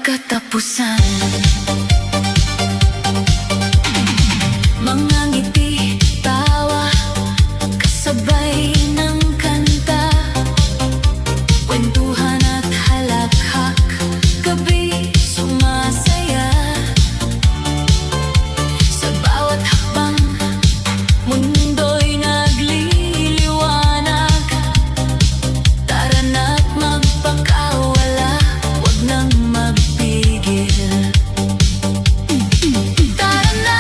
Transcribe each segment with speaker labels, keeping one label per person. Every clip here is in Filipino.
Speaker 1: katapusan. Mga ngiti, tawa, kasabay ng kanta, kwentuhan at halakhak, gabi sumasaya. Sa bawat hakbang, mundo'y nagliliwanag. Tara na't magpakawala, wag nang magpigil. Tara na,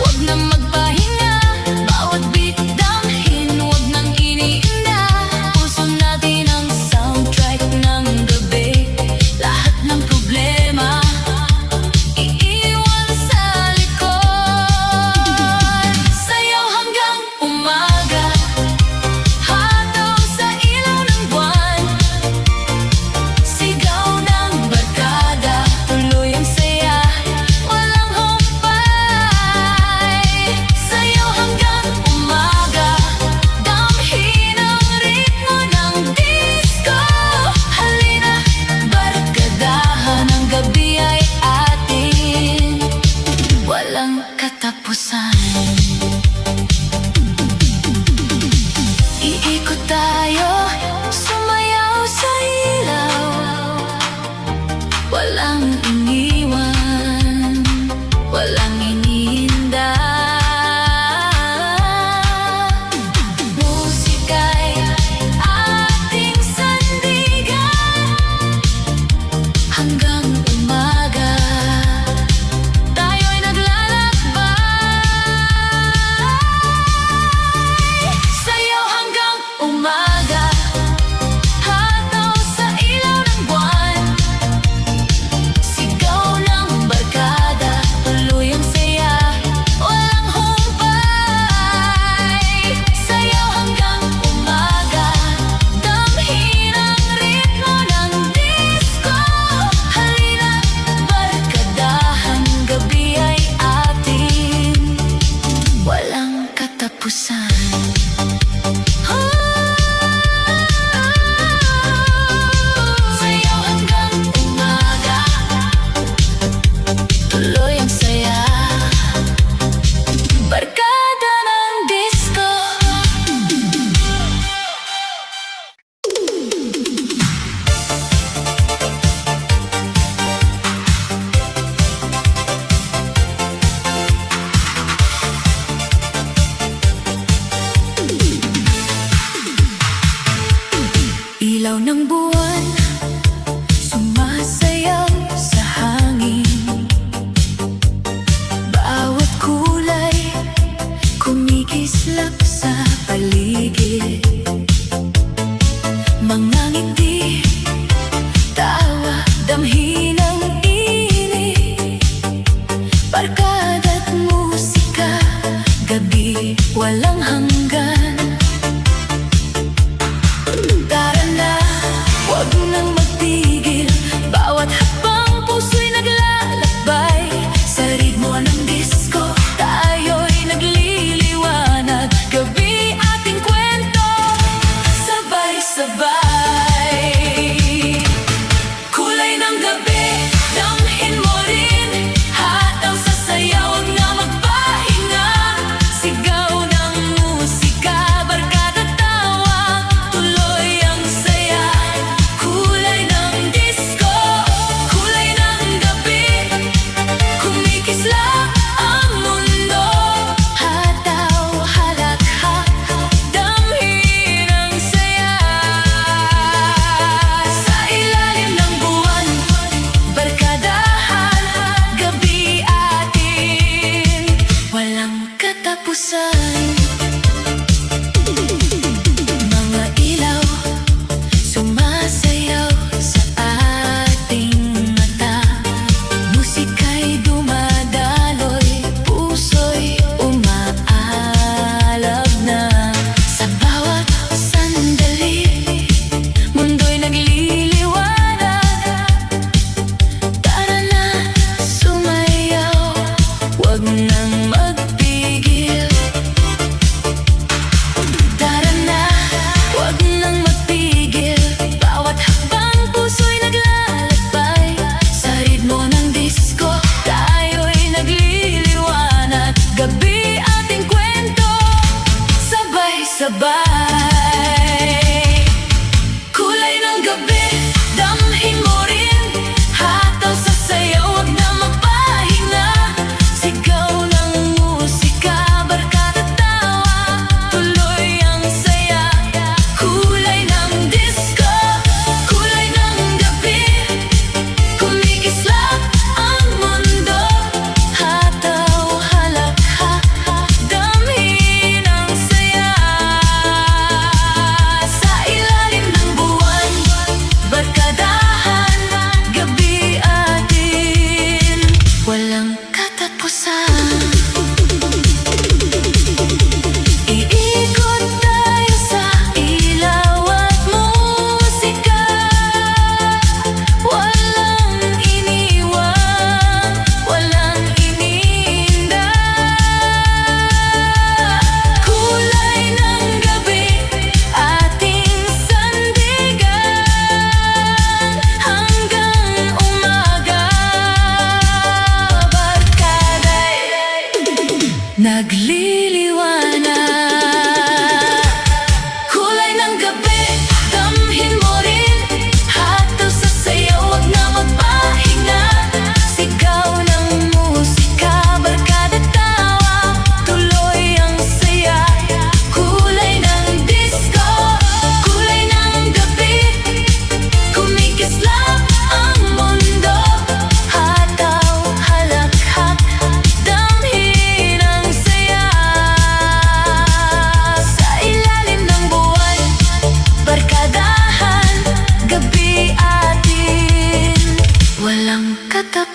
Speaker 1: wag nang magpahinga, bawat beat damhin, wag nang iniinda. Puso natin ang soundtrack ng gabi, lahat ng problema iiwan sa likod. Sayaw hanggang umaga, hataw sa ilaw ng buwan, sigaw ng barkada, tuloy ang saya, walang humpay. Sayaw hanggang umaga, damhin ang ritmo ng disco. Halina, barkadahan, ang gabi ay atin, walang katapusan. Iikot tayo, sumayaw sa ilaw, walang iniwan, walang iniinda. Musika'y ating sandigan, hanggang umaga tayo'y naglalakbay. Sayaw hanggang umaga, hataw sa ilaw ng buwan, sigaw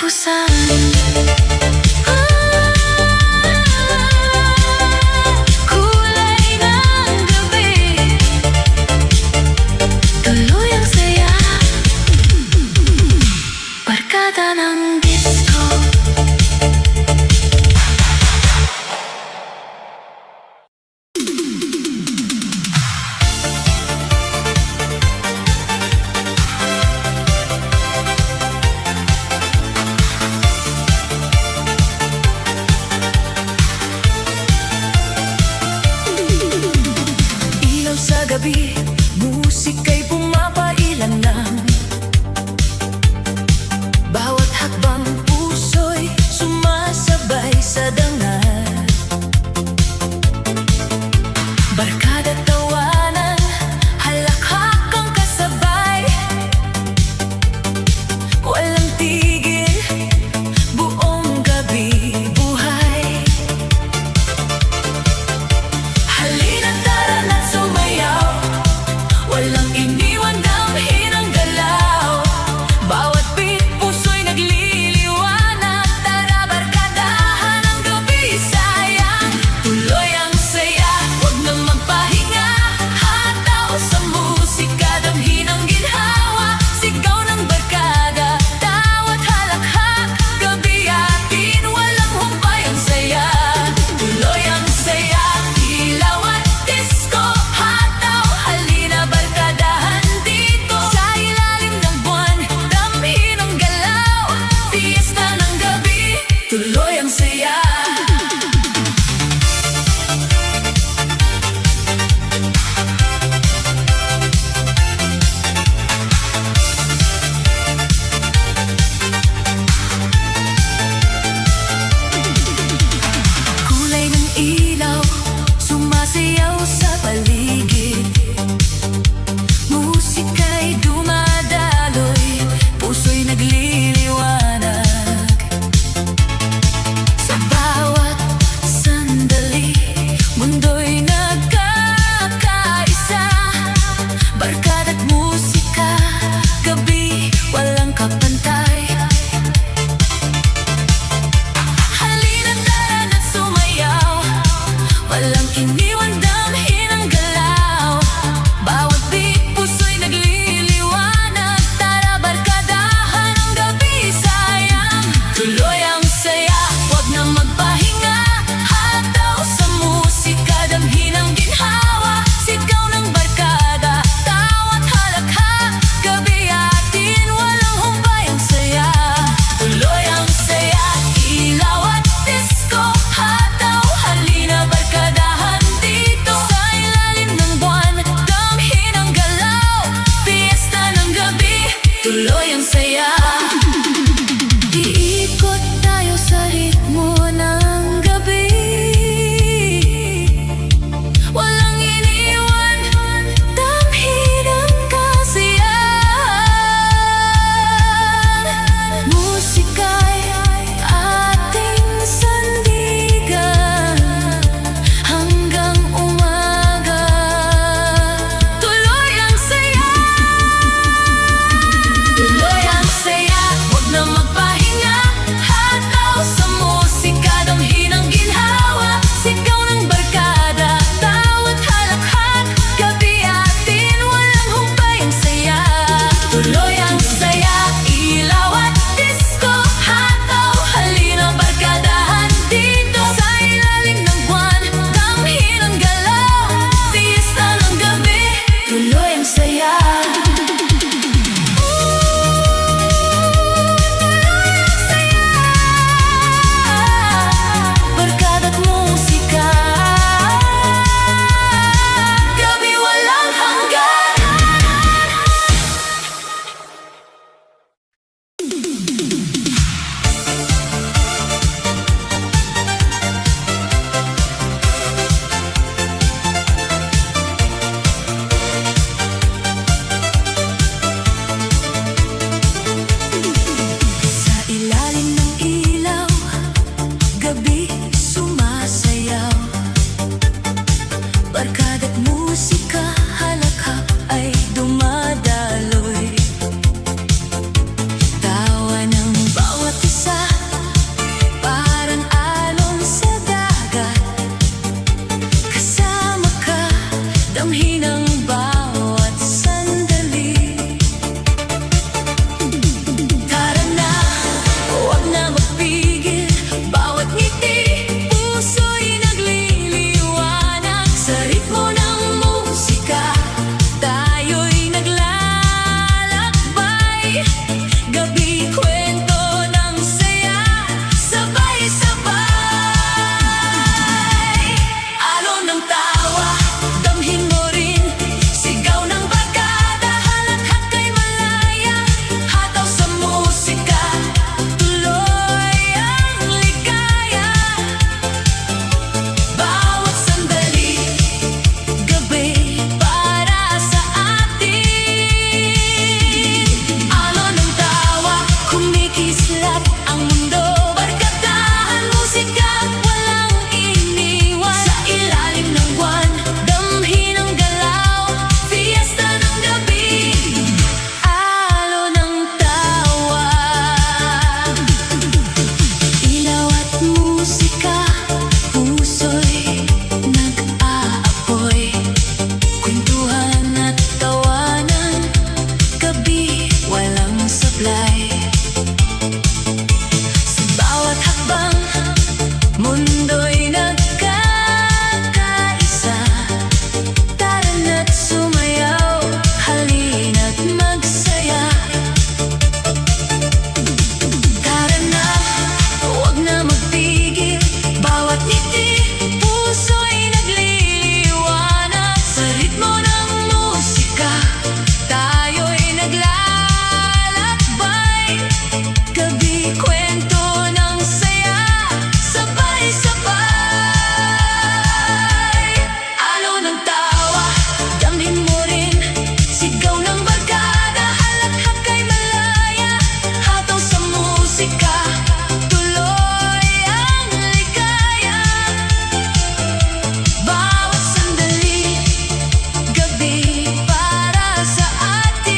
Speaker 1: katapusan. Kulay ng gabi, tuloy ang saya, barkada ng disco. Ilaw sa gabi, musika'y pumapailanlang. Bawat hakbang puso'y sumasabay sa dangal. Barkada tawanan, halakhak ang kasabay. Walang tigil, buong gabi buhay. Halina tara na't sumayaw, walang iniwan damhin ang galaw. Bawat beat puso'y nagliliwanag, tara barkadahan ang gabi sayang. Tuloy ang saya, huwag nang magpahinga, hataw sa musika, damhin ang ginhawa. Sigaw ng barkada, tawat halakhak, gabi atin, walang humpay ang saya. Tuloy ang saya, ilaw at disco, hataw, halina barkadahan dito. Sa ilalim ng buwan, damhin ang galaw, fiesta ng gabi, tuloy ang saya. Kulay ng ilaw, sumasayaw sa paligid. Musika'y dumadaloy, puso'y nagliliwanag. Sa bawat sandali, mundo'y nagkakaisa. Barkada't musika, gabi, walang kapantay. Halina tara na't sumayaw, walang iniwan damhin ang galaw. Bawat beat puso'y nagliliwanag, tara barkadahan ang gabi sayang. Tuloy ang saya, huwag na magpahinga, hataw sa musika, damhin ang ginhawa. Sigaw ng barkada, tawat halakhak, gabi atin, walang humpay ang saya. Tuloy ang saya, ilaw at disco, hataw, halina barkadahan dito. Sa ilalim ng buwan, damhin ang galaw, fiesta ng gabi, tuloy ang saya. Iikot tayo sa ritmo ng gabi, walang iniwan, damhin ang kasiyahan. Musika'y ating sandigan hanggang umaga, tuloy ang saya. Tuloy ang saya, huwag na magpahinga, hataw sa musika, gabi, kwento ng saya, sabay-sabay. Alon ng tawa, damhin mo rin, sigaw ng barkada, halakhak kay malaya, hataw sa musika, tuloy ang ligaya. Bawat sandali, gabi para sa atin. Alon ng tawa, kumikislap ang mundo, barkadahan, musika, walang iniwan. Sa ilalim ng buwan, damhin ang galaw, fiesta ng gabi. Alon ng tawa, ilaw at musika, puso'y nag-aapoy, kwentuhan at tawanan, gabi walang sablay. Sa bawat hakbang, mundo'y nagkakaisa. Tara na't sumayaw, halina't magsaya. Tara na, huwag na magpigil, bawat ngiti, puso'y nagliliwanag. Sa ritmo ng musika, tayo'y naglalakbay. Gabi, kwento ng saya, sabay-sabay. Alon ng tawa, damhin mo rin, sigaw ng barkada, halakhak kay malaya, hataw sa musika, tuloy ang ligaya. Bawat sandali, gabi para sa atin.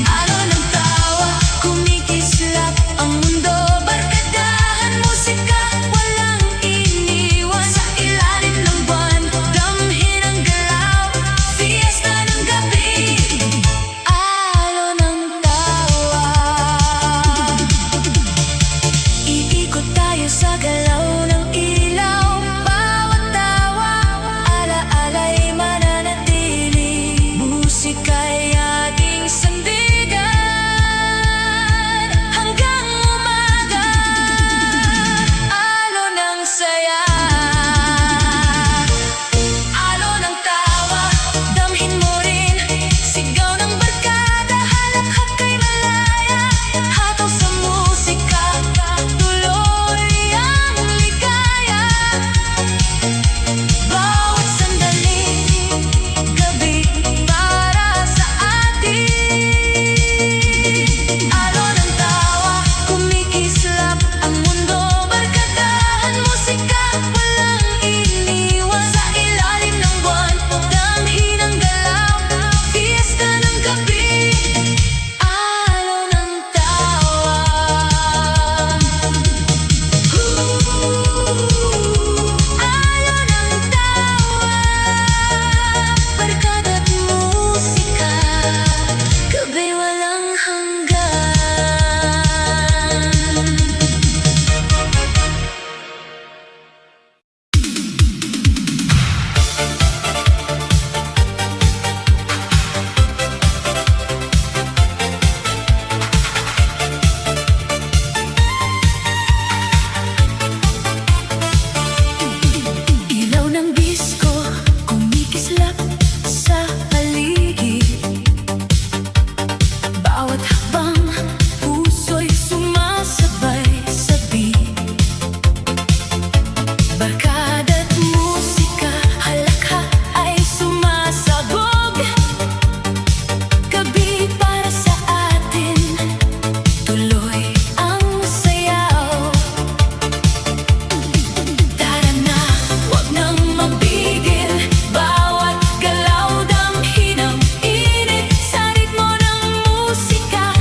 Speaker 1: Alon ng tawa, kumikislap ang mundo, barkadahan, musika, walang iniwan. Sa ilalim ng buwan, damhin ang galaw, fiesta ng gabi. Alon ng tawa, iikot tayo sa galaw ng ilaw. Bawat tawa, ala-ala'y mananatili, musika'y ating sandigan hanggang umaga. Alon ng saya, alon ng tawa, damhin mo rin, sigaw ng barkada, halakhak kay malaya, hataw sa musika, tuloy ang ligaya. Bawat sandali, gabi para sa atin. Alon ng tawa, kumikislap ang mundo, barkadahan, musika, walang iniwan. Sa ilalim ng buwan, damhin ang galaw, fiesta ng gabi. Alon ng tawa, alon ng tawa, barkada't musika, gabi walang hanggan. Ilaw ng disko, kumikislap sa paligid. Bawat hakbang, puso'y sumasabay sa beat. Barkada't musika, halakhak ay sumasabog. Gabi para sa atin, tuloy ang sayaw. Tara na, huwag nang magbigil, bawat galaw, damhin ang init. Sa ritmo ng musika,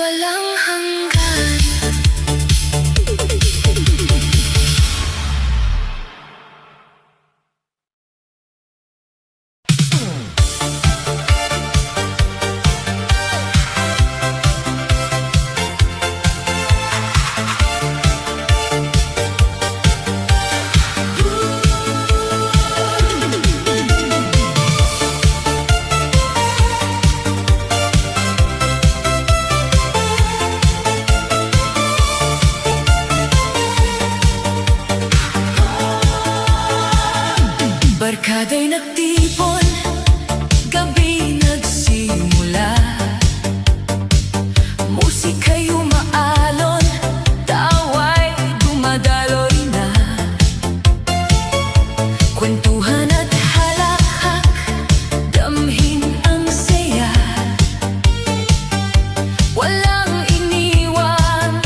Speaker 1: walang hanggan. Barkada'y nagtipon, gabi nagsimula. Musika'y umaalon, tawa'y dumadaloy na. Kwentuhan at halakhak, damhin ang saya. Walang iniwan,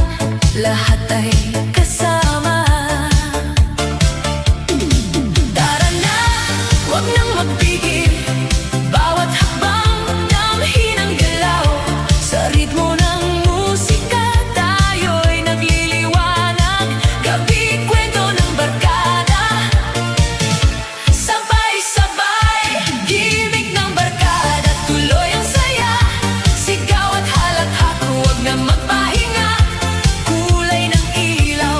Speaker 1: lahat ay kasama. Huwag nang magpigil, bawat hakbang damhin ang galaw. Sa ritmo ng musika tayo'y nagliliwanag. Gabi kwento ng barkada, sabay-sabay, gimik ng barkada, tuloy ang saya. Sigaw at halakhak, huwag na magpahinga. Kulay ng ilaw,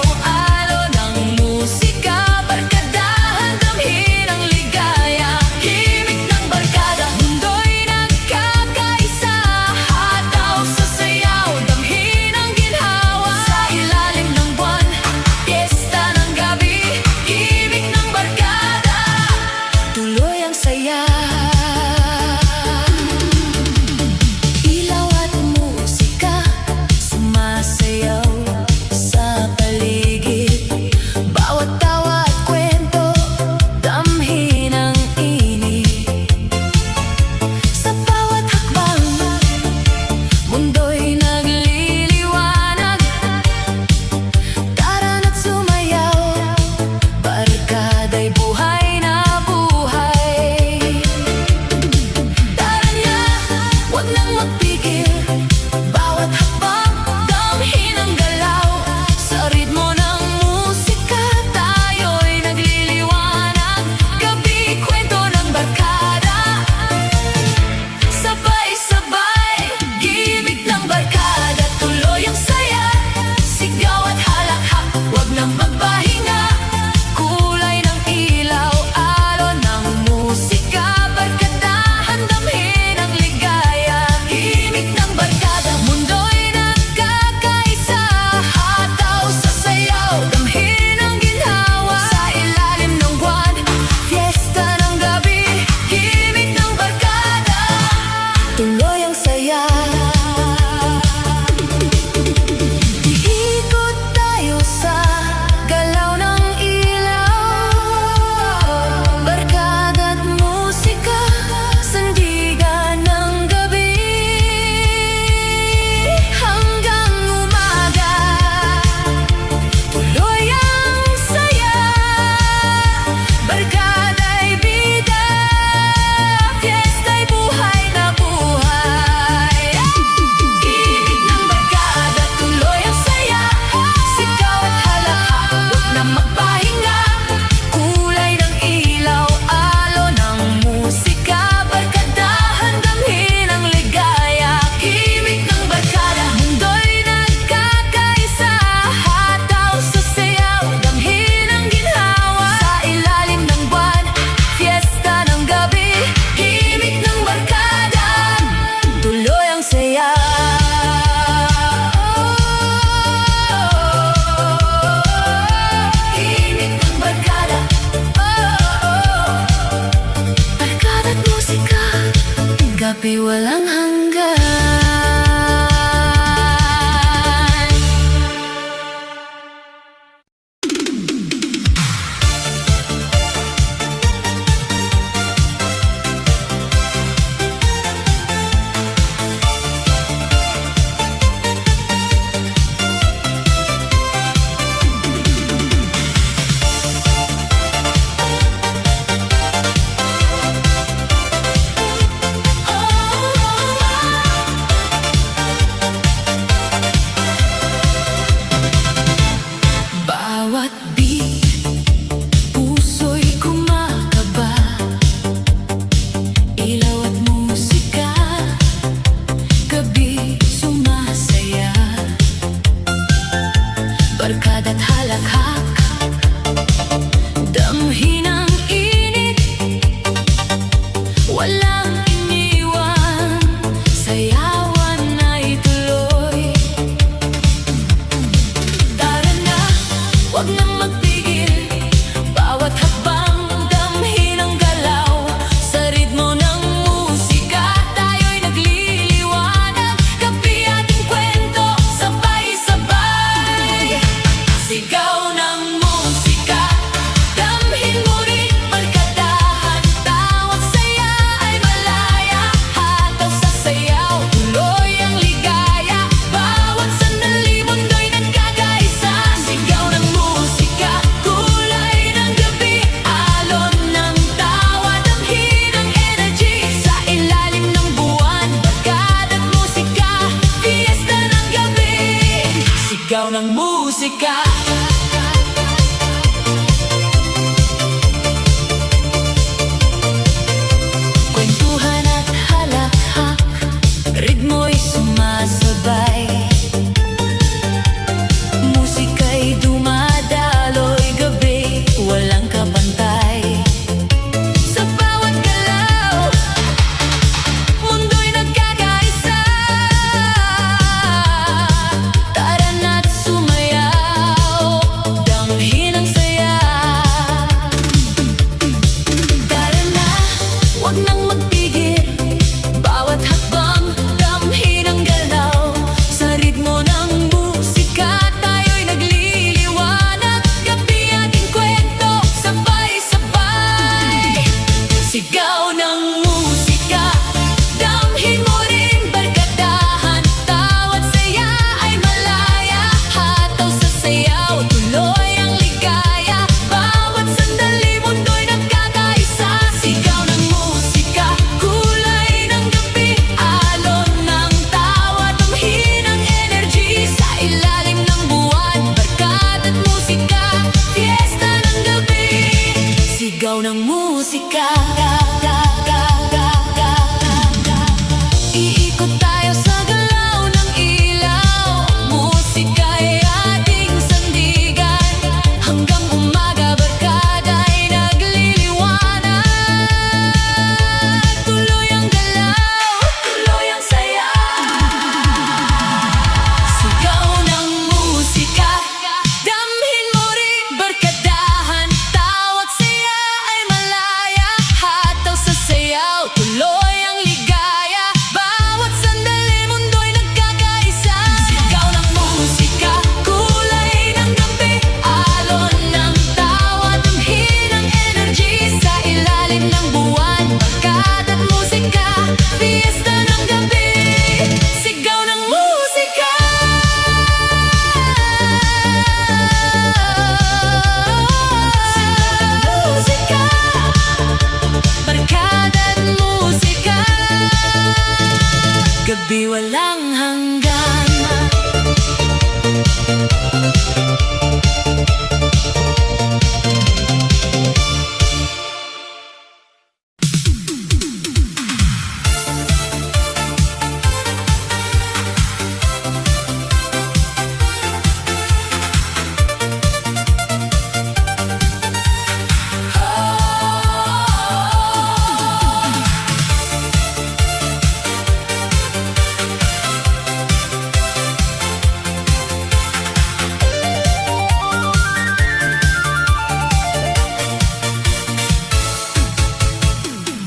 Speaker 1: halakhak, damhin ang init, walang iniwan, sayawan ay tuloy. Tara na, wag nang magpigil, bawat hakbang damhin ang galaw. Sa ritmo ng musika, tayo'y nagliliwanag, gabi ating kwento, sabay-sabay. Sigaw ng musika, damhin mo rin barkadahan, tawat saya ay malaya, hataw sa sayaw, tuloy ang ligaya, bawat sandali mundo'y nagkakaisa. Sigaw ng musika, kulay ng gabi, alon ng tawa, damhin ang energy, sa ilalim ng buwan, barkada't musika, fiesta ng gabi. Sigaw ng musika. Kwentuhan at halakhak, ritmo'y sumasabay, musika'y dumadaloy, gabi walang kapantay. Sa bawat galaw, mundo'y nagkakaisa. Tara na't sumayaw, damhin ang saya. Tara na, wag nang magpigil, bawat hakbang damhin ang galaw. Sa ritmo ng musika, tayo'y nagliliwanag, gabi ating kwento, sabay-sabay. Sigaw ng musika, damhin mo rin barkadahan, tawat saya ay malaya, hataw sa sayaw, tuloy ang ligaya, bawat sandali mundo'y nagkakaisa. Sigaw ng musika, kulay ng gabi, alon ng tawa, damhin ang energy, sa ilalim ng buwan, barkada't musika, fiesta ng gabi. Sigaw ng musika. Iikot tayo sa galaw ng ilaw, musika'y ating sandigan, hanggang umaga barkada'y nagliliwanag. Tuloy ang galaw, tuloy ang saya. Sigaw ng musika, damhin mo rin barkadahan, tawat saya ay malaya, hataw sa sayaw, tuloy ang ligaya, bawat sandali mundo'y nagkakaisa. Sigaw ng musika, kulay ng gabi, alon ng tawa, damhin ang energy, sa ilalim ng buwan, barkada't musika, fiesta ng gabi. Sigaw ng musika. Musika, barkada't musika, gabi walang hanggan.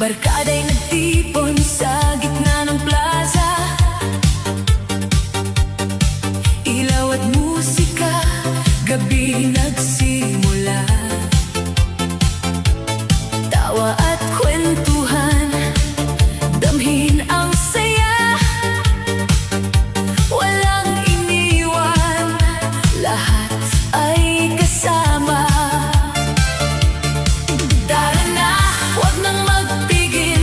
Speaker 1: Barkada'y nagtipon sa gitna ng plaza, ilaw at musika, gabi nagsimula. Tawa at kwentuhan, damhin ang saya, walang iniwan, lahat ay kasama. Tara na, wag nang magpigil,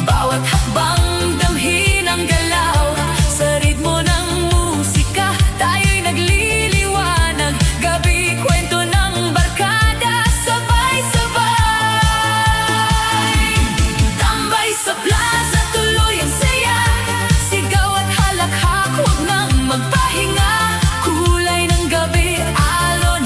Speaker 1: bawat hakbang damhin ang galaw. Sa ritmo ng musika, tayo'y nagliliwanag, gabi kwento ng barkada, sabay-sabay. Tambay sa plaza, tuloy ang saya, sigaw at halakhak, wag nang magpahinga, kulay ng gabi, alon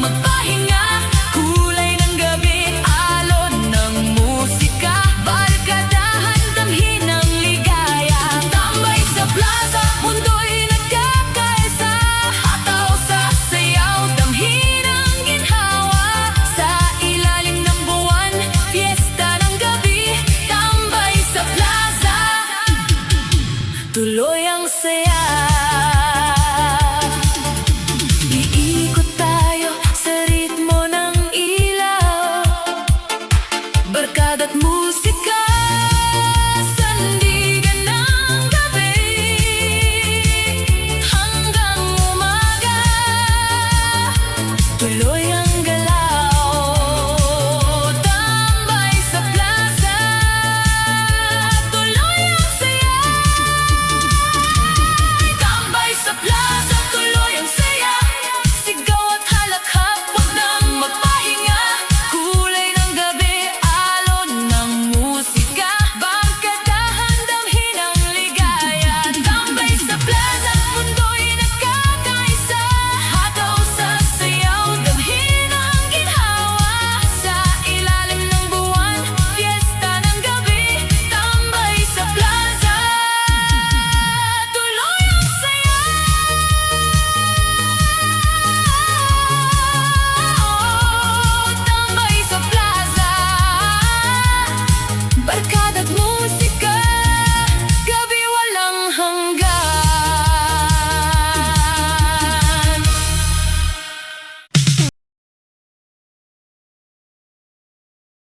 Speaker 1: magpahinga. Kulay ng gabi, alon ng musika, barkadahan, damhin ng ligaya. Tambay sa plaza, mundo'y nagkakaisa, hataw sa sayaw, damhin ang ginhawa. Sa ilalim ng buwan, fiesta ng gabi, tambay sa plaza, tuloy ang saya. Iikot tayo sa ritmo ng ilaw, barkada't musika, sandigan ng gabi, hanggang umaga, tuloy ang